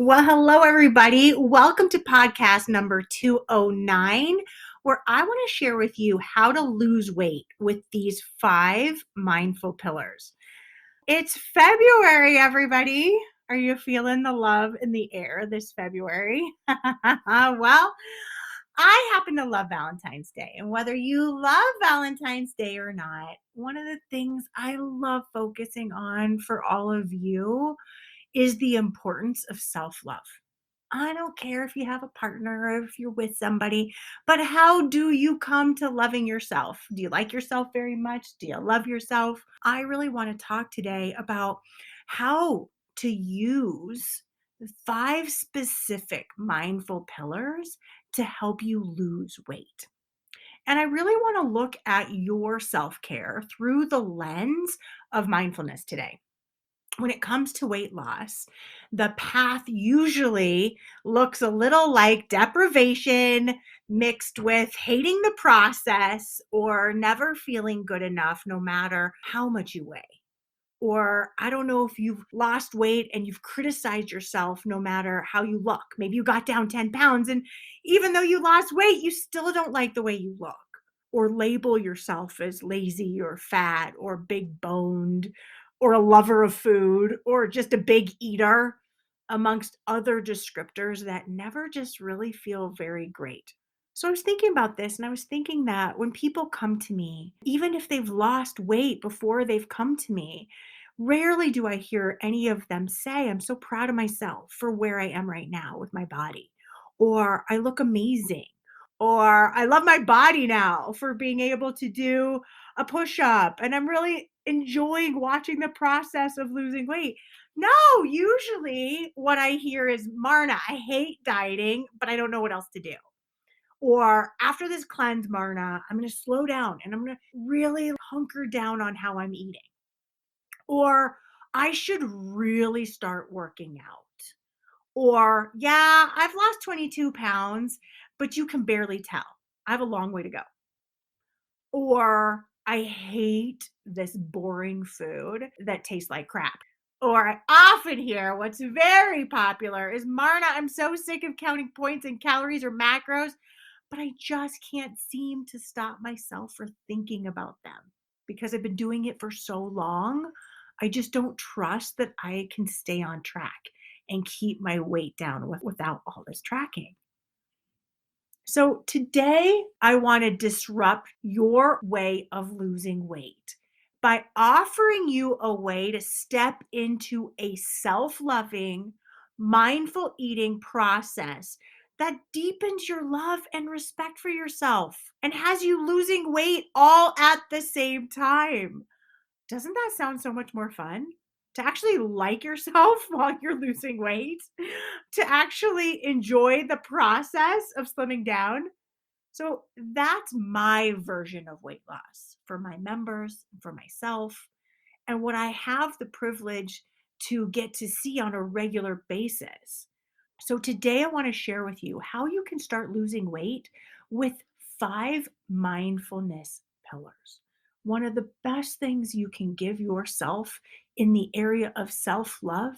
Well, hello, everybody. Welcome to podcast number 209, where I want to share with you how to lose weight with these 5 mindful pillars. It's February, everybody. Are you feeling the love in the air this February? Well, I happen to love Valentine's Day. And whether you love Valentine's Day or not, one of the things I love focusing on for all of you is the importance of self-love. I don't care if you have a partner or if you're with somebody, but how do you come to loving yourself? Do you like yourself very much? Do you love yourself? I really want to talk today about how to use 5 specific mindful pillars to help you lose weight. And I really want to look at your self care through the lens of mindfulness today. When it comes to weight loss, the path usually looks a little like deprivation mixed with hating the process or never feeling good enough no matter how much you weigh. Or I don't know if you've lost weight and you've criticized yourself no matter how you look. Maybe you got down 10 pounds, and even though you lost weight, you still don't like the way you look. Or label yourself as lazy or fat or big boned or a lover of food or just a big eater, amongst other descriptors that never just really feel very great. So I was thinking about this, and I was thinking that when people come to me, even if they've lost weight before they've come to me, rarely do I hear any of them say, I'm so proud of myself for where I am right now with my body, or I look amazing, or I love my body now for being able to do a push up, and I'm really enjoying watching the process of losing weight. No, usually what I hear is, Marna, I hate dieting, but I don't know what else to do. Or after this cleanse, Marna, I'm going to slow down and I'm going to really hunker down on how I'm eating. Or I should really start working out. Or, yeah, I've lost 22 pounds, but you can barely tell. I have a long way to go. Or I hate this boring food that tastes like crap. Or I often hear what's very popular is, Marna, I'm so sick of counting points and calories or macros, but I just can't seem to stop myself from thinking about them because I've been doing it for so long. I just don't trust that I can stay on track and keep my weight down without all this tracking. So today, I want to disrupt your way of losing weight by offering you a way to step into a self loving, mindful eating process that deepens your love and respect for yourself and has you losing weight all at the same time. Doesn't that sound so much more fun? To actually like yourself while you're losing weight, to actually enjoy the process of slimming down. So that's my version of weight loss for my members, for myself, and what I have the privilege to get to see on a regular basis. So today I want to share with you how you can start losing weight with 5 mindfulness pillars. One of the best things you can give yourself in the area of self love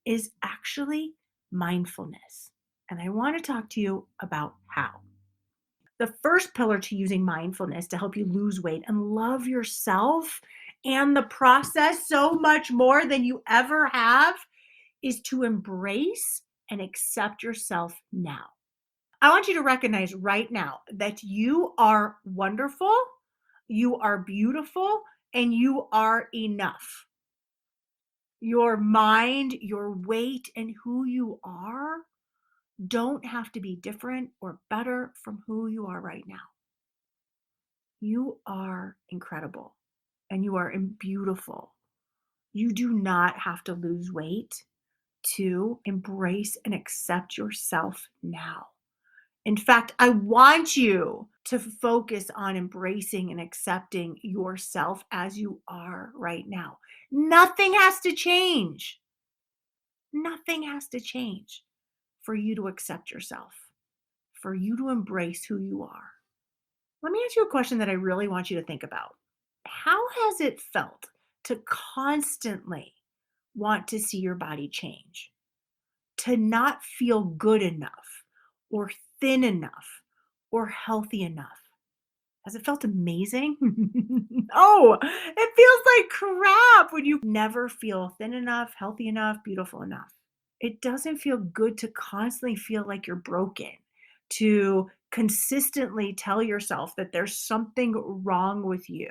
is actually mindfulness. And I want to talk to you about how. The first pillar to using mindfulness to help you lose weight and love yourself and the process so much more than you ever have is to embrace and accept yourself now. I want you to recognize right now that you are wonderful, you are beautiful, and you are enough. Your mind, your weight, and who you are don't have to be different or better from who you are right now. You are incredible and you are beautiful. You do not have to lose weight to embrace and accept yourself now. In fact, I want you to focus on embracing and accepting yourself as you are right now. Nothing has to change. Nothing has to change for you to accept yourself, for you to embrace who you are. Let me ask you a question that I really want you to think about. How has it felt to constantly want to see your body change? to not feel good enough or thin enough or healthy enough. Has it felt amazing? Oh, it feels like crap when you never feel thin enough, healthy enough, beautiful enough. It doesn't feel good to constantly feel like you're broken, to consistently tell yourself that there's something wrong with you,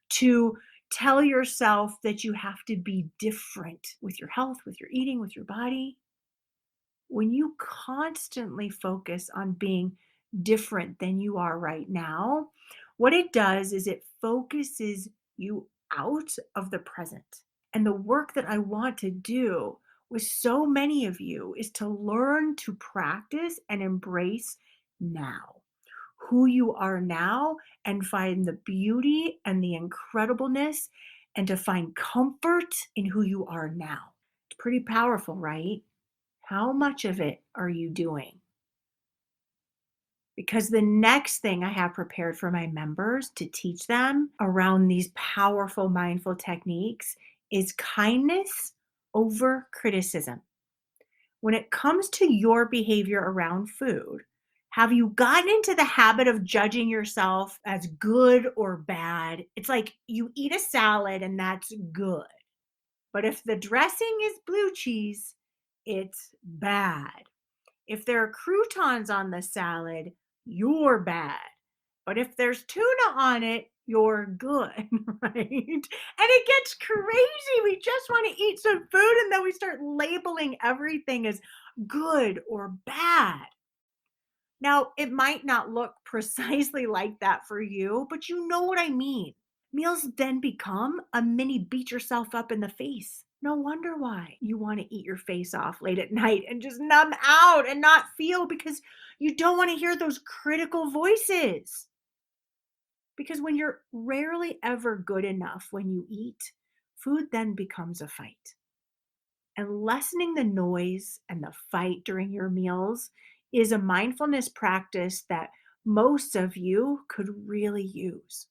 to tell yourself that you have to be different with your health, with your eating, with your body. When you constantly focus on being different than you are right now, what it does is it focuses you out of the present. And the work that I want to do with so many of you is to learn to practice and embrace now, who you are now, and find the beauty and the incredibleness and to find comfort in who you are now. It's pretty powerful, right? How much of it are you doing? Because the next thing I have prepared for my members to teach them around these powerful mindful techniques is kindness over criticism. When it comes to your behavior around food, have you gotten into the habit of judging yourself as good or bad? It's like you eat a salad and that's good. But if the dressing is blue cheese, it's bad. If there are croutons on the salad, you're bad. But if there's tuna on it, you're good, right? And it gets crazy. We just want to eat some food and then we start labeling everything as good or bad. Now, it might not look precisely like that for you, but you know what I mean. Meals then become a mini beat yourself up in the face. No wonder why you want to eat your face off late at night and just numb out and not feel because you don't want to hear those critical voices. Because when you're rarely ever good enough when you eat, food then becomes a fight. And lessening the noise and the fight during your meals is a mindfulness practice that most of you could really use.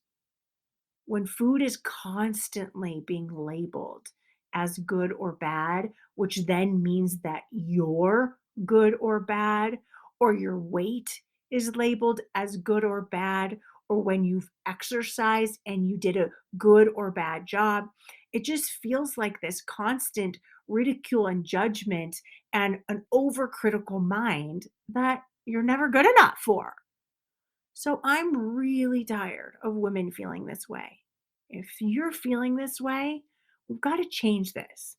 When food is constantly being labeled as good or bad, which then means that you're good or bad, or your weight is labeled as good or bad, or when you've exercised and you did a good or bad job, it just feels like this constant ridicule and judgment and an overcritical mind that you're never good enough for. So I'm really tired of women feeling this way. If you're feeling this way, we've got to change this.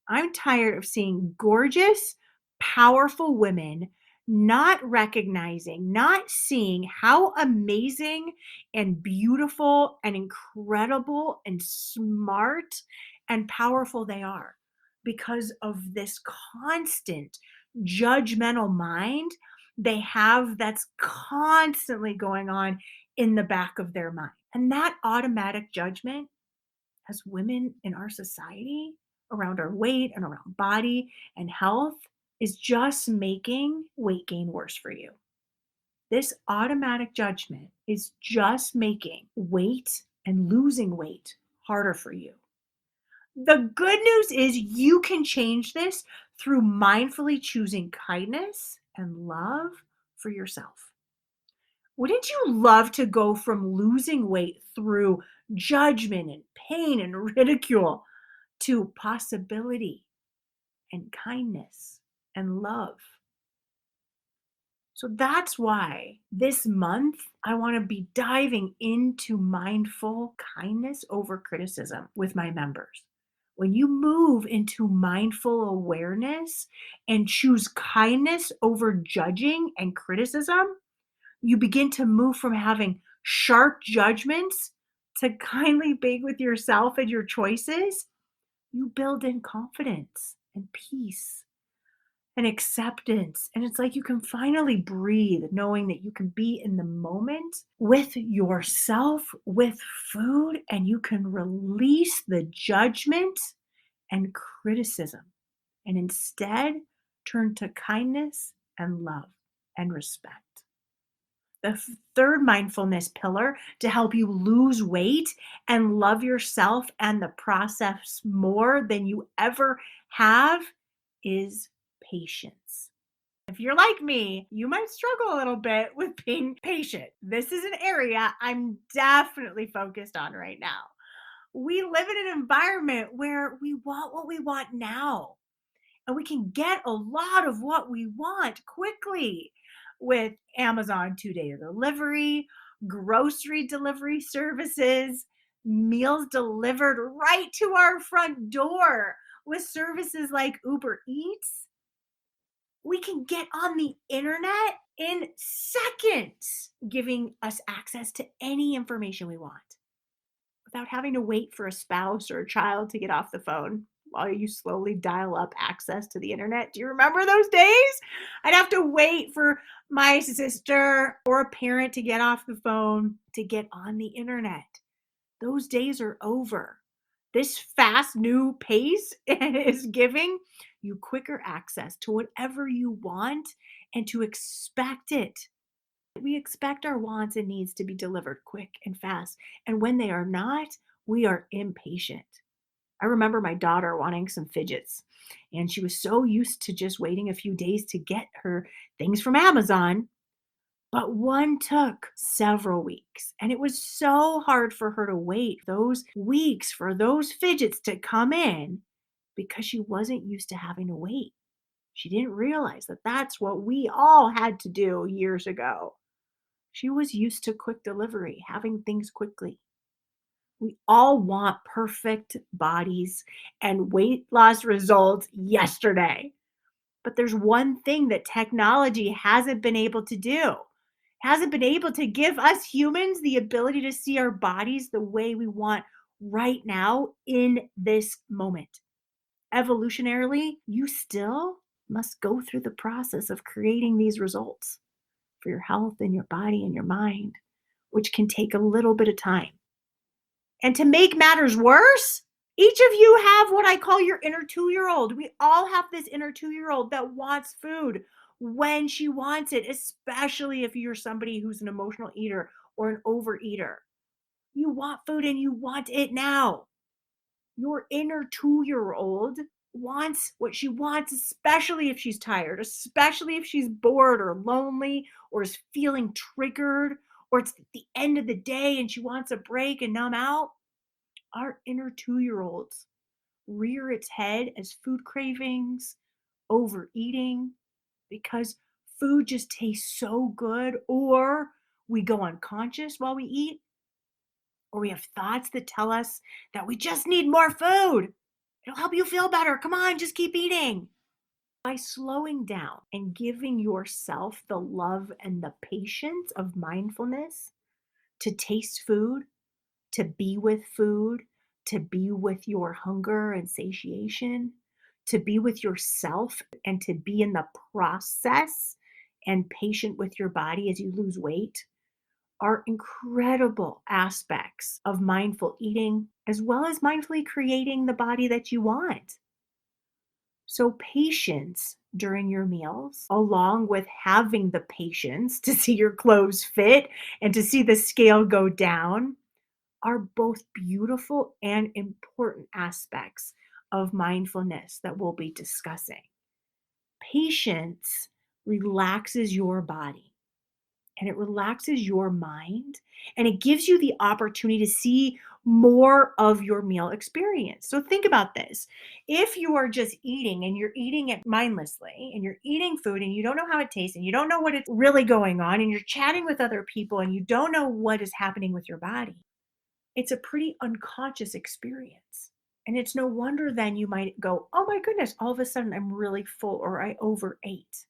I'm tired of seeing gorgeous, powerful women not recognizing, not seeing how amazing and beautiful and incredible and smart and powerful they are because of this constant judgmental mind they have that's constantly going on in the back of their mind. And that automatic judgment as women in our society around our weight and around body and health is just making weight gain worse for you. This automatic judgment is just making weight and losing weight harder for you. The good news is you can change this through mindfully choosing kindness and love for yourself. Wouldn't you love to go from losing weight through judgment and pain and ridicule to possibility and kindness and love? So that's why this month I want to be diving into mindful kindness over criticism with my members. When you move into mindful awareness and choose kindness over judging and criticism, you begin to move from having sharp judgments to kindly being with yourself and your choices. You build in confidence and peace and acceptance. And it's like you can finally breathe, knowing that you can be in the moment with yourself, with food, and you can release the judgment and criticism and instead turn to kindness and love and respect. The third mindfulness pillar to help you lose weight and love yourself and the process more than you ever have is patience. If you're like me, you might struggle a little bit with being patient. This is an area I'm definitely focused on right now. We live in an environment where we want what we want now, and we can get a lot of what we want quickly with Amazon 2-day delivery, grocery delivery services, meals delivered right to our front door with services like Uber Eats. We can get on the internet in seconds, giving us access to any information we want without having to wait for a spouse or a child to get off the phone while you slowly dial up access to the internet. Do you remember those days? I'd have to wait for my sister or a parent to get off the phone to get on the internet. Those days are over. This fast new pace is giving you quicker access to whatever you want and to expect it. We expect our wants and needs to be delivered quick and fast. And when they are not, we are impatient. I remember my daughter wanting some fidgets, and she was so used to just waiting a few days to get her things from Amazon. But one took several weeks, and it was so hard for her to wait those weeks for those fidgets to come in because she wasn't used to having to wait. She didn't realize that that's what we all had to do years ago. She was used to quick delivery, having things quickly. We all want perfect bodies and weight loss results yesterday. But there's one thing that technology hasn't been able to do. Hasn't been able to give us humans the ability to see our bodies the way we want right now in this moment. Evolutionarily, you still must go through the process of creating these results for your health and your body and your mind, which can take a little bit of time. And to make matters worse, each of you have what I call your inner 2-year-old. We all have this inner 2-year-old that wants food when she wants it, especially if you're somebody who's an emotional eater or an overeater. You want food and you want it now. Your inner 2-year-old wants what she wants, especially if she's tired, especially if she's bored or lonely or is feeling triggered or it's the end of the day and she wants a break and numb out. Our inner 2-year-olds rear its head as food cravings, overeating, because food just tastes so good, or we go unconscious while we eat, or we have thoughts that tell us that we just need more food. It'll help you feel better. Come on, just keep eating. By slowing down and giving yourself the love and the patience of mindfulness to taste food, to be with food, to be with your hunger and satiation, to be with yourself, and to be in the process and patient with your body as you lose weight are incredible aspects of mindful eating, as well as mindfully creating the body that you want. So, patience during your meals, along with having the patience to see your clothes fit and to see the scale go down, are both beautiful and important aspects of mindfulness that we'll be discussing. Patience relaxes your body and it relaxes your mind and it gives you the opportunity to see more of your meal experience. So think about this. If you are just eating and you're eating it mindlessly and you're eating food and you don't know how it tastes and you don't know what is really going on and you're chatting with other people and you don't know what is happening with your body, it's a pretty unconscious experience. And it's no wonder then you might go, oh my goodness, all of a sudden I'm really full or I overate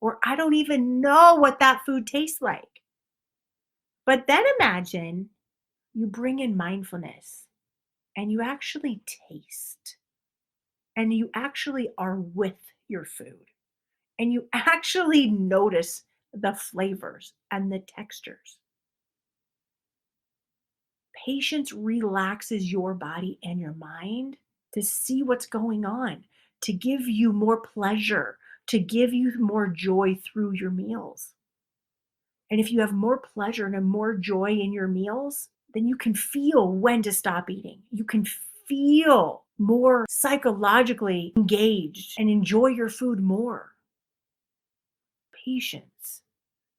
or I don't even know what that food tastes like. But then imagine you bring in mindfulness and you actually taste and you actually are with your food and you actually notice the flavors and the textures. Patience relaxes your body and your mind to see what's going on, to give you more pleasure, to give you more joy through your meals. And if you have more pleasure and more joy in your meals, then you can feel when to stop eating. You can feel more psychologically engaged, and enjoy your food more. Patience.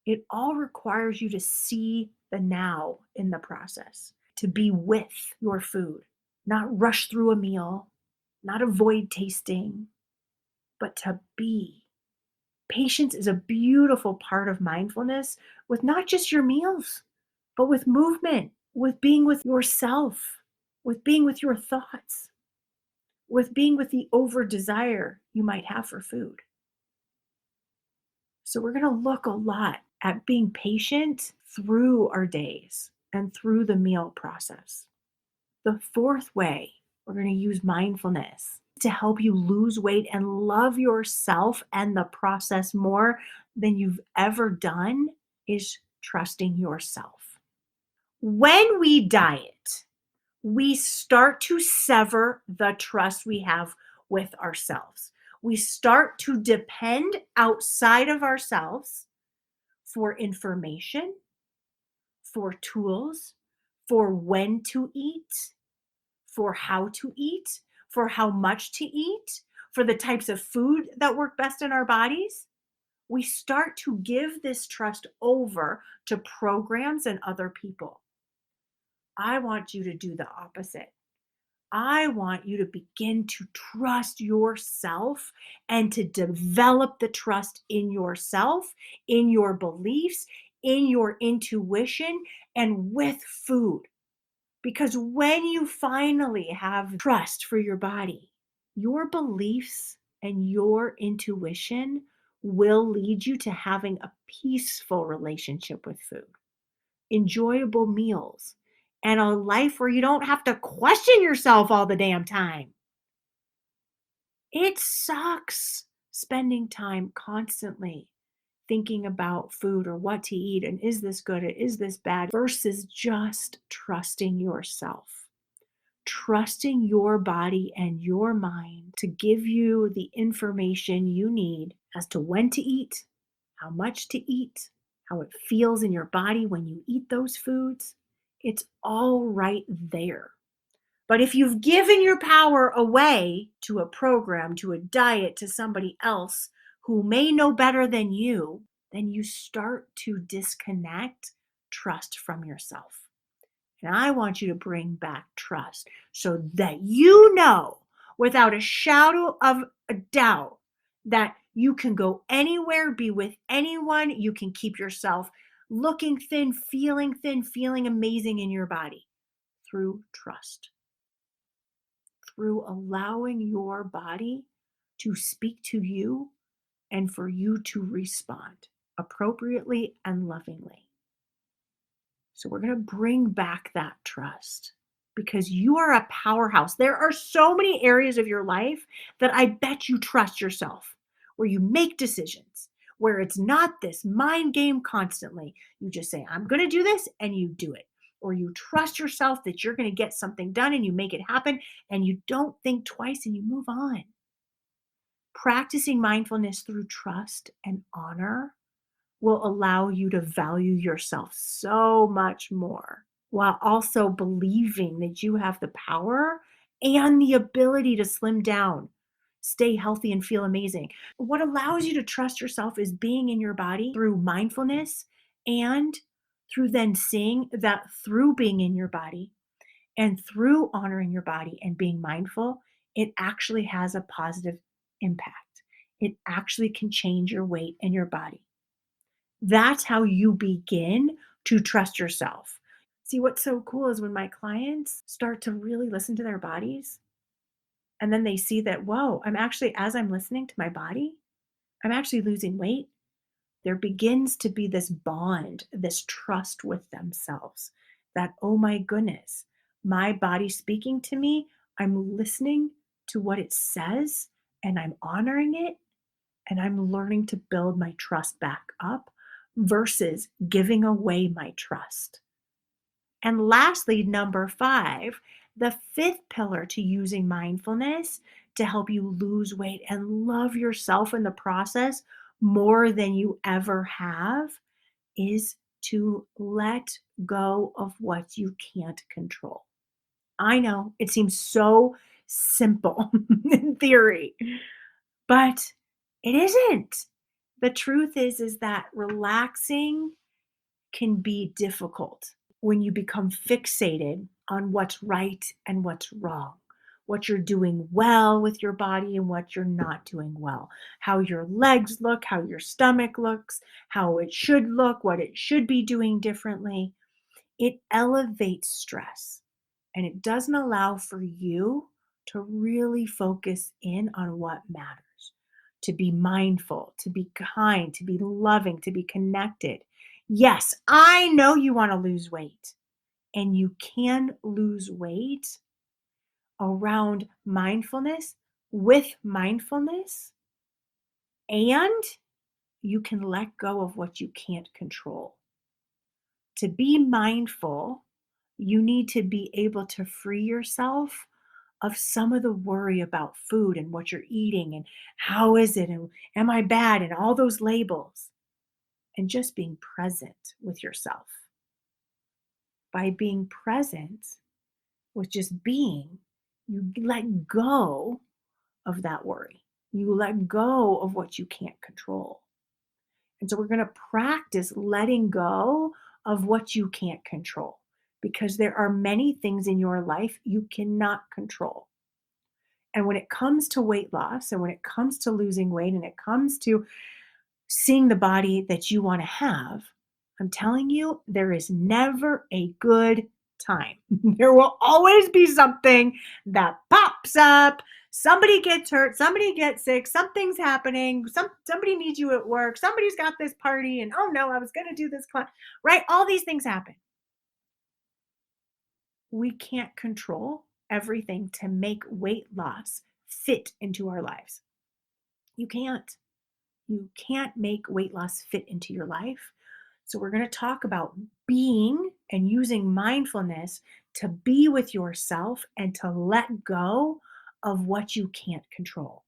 It all requires you to see the now in the process, to be with your food, not rush through a meal, not avoid tasting, but to be. Patience is a beautiful part of mindfulness with not just your meals, but with movement, with being with yourself, with being with your thoughts, with being with the over desire you might have for food. So, we're going to look a lot at being patient through our days and through the meal process. The fourth way we're going to use mindfulness to help you lose weight and love yourself and the process more than you've ever done is trusting yourself. When we diet, we start to sever the trust we have with ourselves. We start to depend outside of ourselves for information, for tools, for when to eat, for how to eat, for how much to eat, for the types of food that work best in our bodies. We start to give this trust over to programs and other people. I want you to do the opposite. I want you to begin to trust yourself and to develop the trust in yourself, in your beliefs, in your intuition, and with food. Because when you finally have trust for your body, your beliefs and your intuition will lead you to having a peaceful relationship with food, enjoyable meals, and a life where you don't have to question yourself all the damn time. It sucks spending time constantly thinking about food or what to eat and is this good or is this bad versus just trusting yourself. Trusting your body and your mind to give you the information you need as to when to eat, how much to eat, how it feels in your body when you eat those foods. It's all right there. But if you've given your power away to a program, to a diet, to somebody else who may know better than you, then you start to disconnect trust from yourself. And I want you to bring back trust so that you know without a shadow of a doubt that you can go anywhere, be with anyone, you can keep yourself looking thin, feeling amazing in your body through trust, through allowing your body to speak to you and for you to respond appropriately and lovingly. So we're going to bring back that trust because you are a powerhouse. There are so many areas of your life that I bet you trust yourself, where you make decisions, where it's not this mind game constantly. You just say, I'm going to do this, and you do it. Or you trust yourself that you're going to get something done and you make it happen, and you don't think twice and you move on. Practicing mindfulness through trust and honor will allow you to value yourself so much more while also believing that you have the power and the ability to slim down, stay healthy, and feel amazing. What allows you to trust yourself is being in your body through mindfulness and through then seeing that through being in your body and through honoring your body and being mindful, it actually has a positive impact. It actually can change your weight and your body. That's how you begin to trust yourself. See, what's so cool is when my clients start to really listen to their bodies and then they see that, whoa, I'm actually, as I'm listening to my body, I'm actually losing weight. There begins to be this bond, this trust with themselves that, oh my goodness, my body speaking to me, I'm listening to what it says and I'm honoring it and I'm learning to build my trust back up versus giving away my trust. And lastly, number 5, the fifth pillar to using mindfulness to help you lose weight and love yourself in the process more than you ever have is to let go of what you can't control. I know it seems so simple in theory, but it isn't. The truth is that relaxing can be difficult when you become fixated on what's right and what's wrong, what you're doing well with your body and what you're not doing well, how your legs look, how your stomach looks, how it should look, what it should be doing differently. It elevates stress and it doesn't allow for you to really focus in on what matters, to be mindful, to be kind, to be loving, to be connected. Yes, I know you want to lose weight, and you can lose weight around mindfulness, with mindfulness, and you can let go of what you can't control. To be mindful, you need to be able to free yourself of some of the worry about food and what you're eating and how is it and am I bad and all those labels, and just being present with yourself. By being present with just being, you let go of that worry. You let go of what you can't control. And so we're going to practice letting go of what you can't control, because there are many things in your life you cannot control. And when it comes to weight loss and when it comes to losing weight and it comes to seeing the body that you want to have, I'm telling you, there is never a good time. There will always be something that pops up. Somebody gets hurt, somebody gets sick, something's happening, somebody needs you at work, somebody's got this party, and oh no, I was going to do this class, right? All these things happen. We can't control everything to make weight loss fit into our lives. You can't. You can't make weight loss fit into your life. So, we're going to talk about being and using mindfulness to be with yourself and to let go of what you can't control.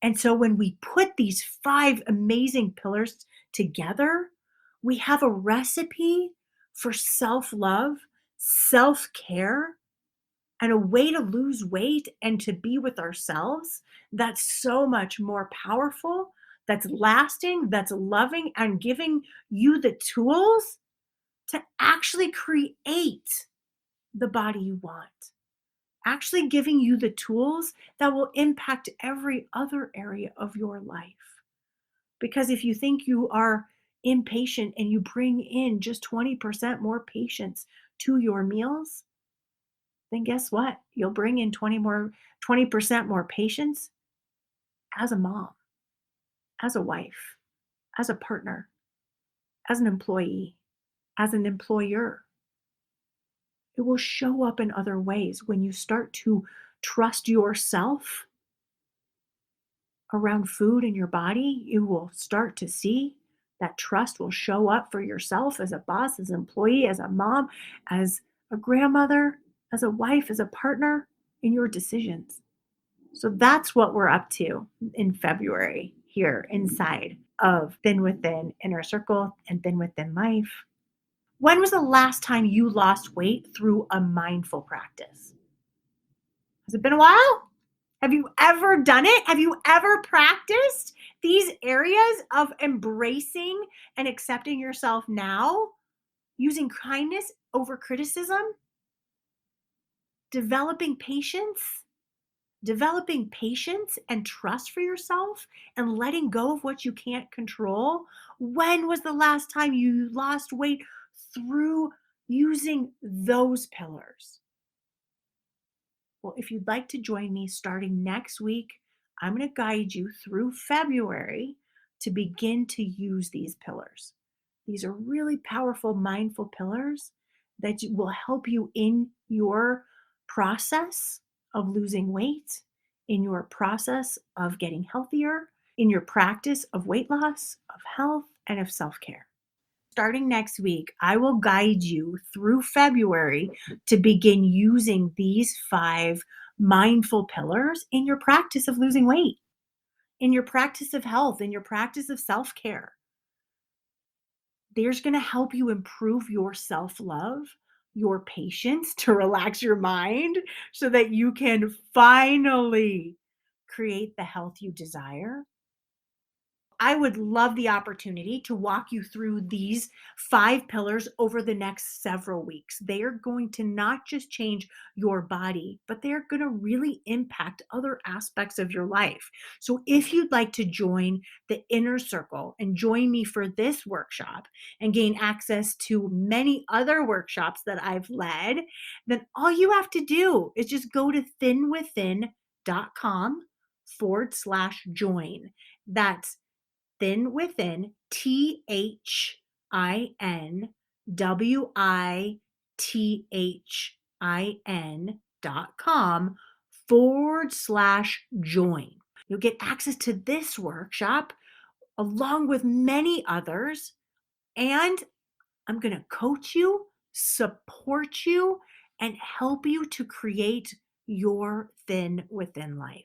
And so, when we put these five amazing pillars together, we have a recipe for self love, self care, and a way to lose weight and to be with ourselves that's so much more powerful, that's lasting, that's loving, and giving you the tools to actually create the body you want. Actually, giving you the tools that will impact every other area of your life. Because if you think you are impatient and you bring in just 20% more patience to your meals, then guess what? You'll bring in 20% more patience as a mom, as a wife, as a partner, as an employee, as an employer. It will show up in other ways when you start to trust yourself around food in your body. You will start to see that trust will show up for yourself as a boss, as an employee, as a mom, as a grandmother, as a wife, as a partner in your decisions. So that's what we're up to in February here inside of Thin Within Inner Circle and Thin Within Life. When was the last time you lost weight through a mindful practice? Has it been a while? Have you ever done it? Have you ever practiced these areas of embracing and accepting yourself now, using kindness over criticism, developing patience? Developing patience and trust for yourself and letting go of what you can't control. When was the last time you lost weight through using those pillars? Well, if you'd like to join me starting next week, I'm going to guide you through February to begin to use these pillars. These are really powerful mindful pillars that will help you in your process of losing weight, in your process of getting healthier, in your practice of weight loss, of health, and of self care. Starting next week, I will guide you through February to begin using these five mindful pillars in your practice of losing weight, in your practice of health, in your practice of self care. There's going to help you improve your self love your patience to relax your mind so that you can finally create the health you desire. I would love the opportunity to walk you through these 5 pillars over the next several weeks. They are going to not just change your body, but they're going to really impact other aspects of your life. So, if you'd like to join the inner circle and join me for this workshop and gain access to many other workshops that I've led, then all you have to do is just go to thinwithin.com/join. That's thinwithin, thinwithin.com/join. You'll get access to this workshop along with many others. And I'm going to coach you, support you, and help you to create your thin within life.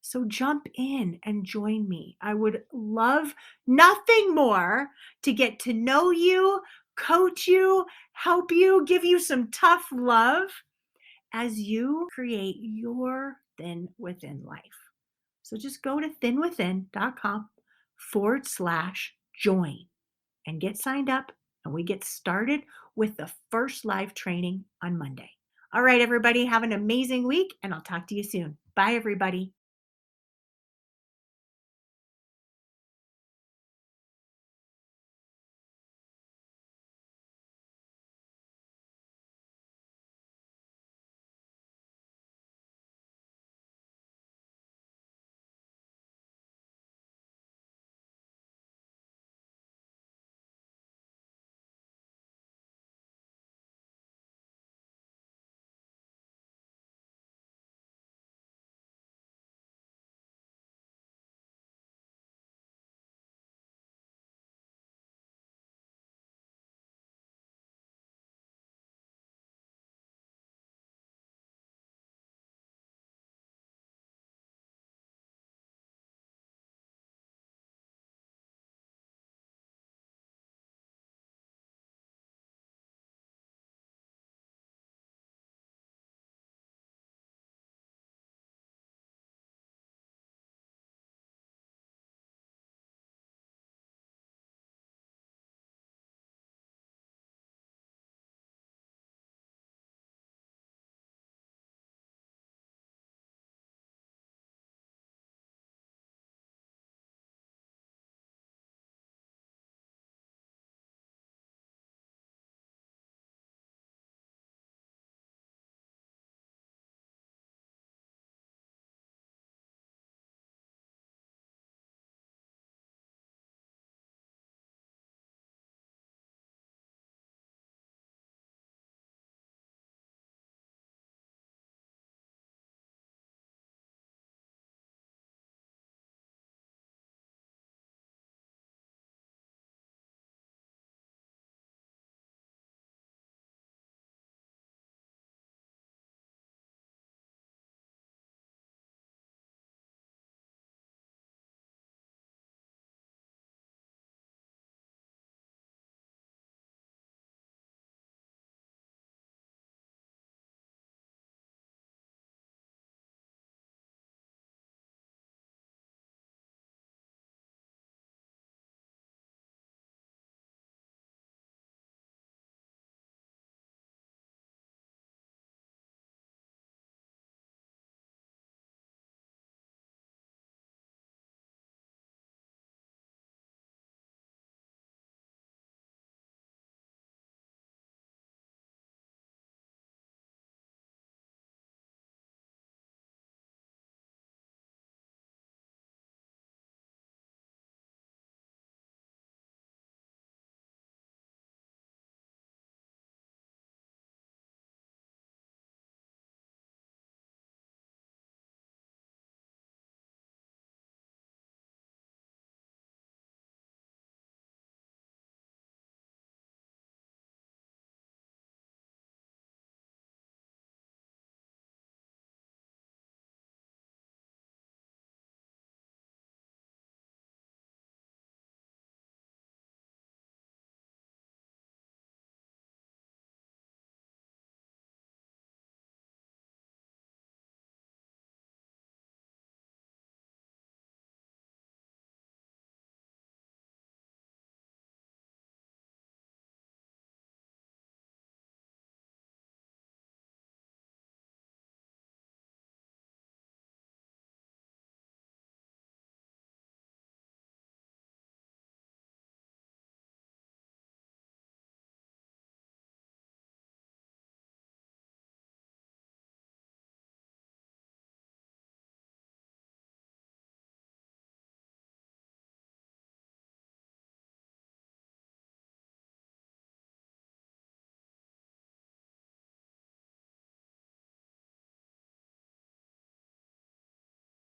So jump in and join me. I would love nothing more to get to know you, coach you, help you, give you some tough love as you create your thin within life. So just go to thinwithin.com/join and get signed up, and we get started with the first live training on Monday. All right, everybody, have an amazing week, and I'll talk to you soon. Bye, everybody.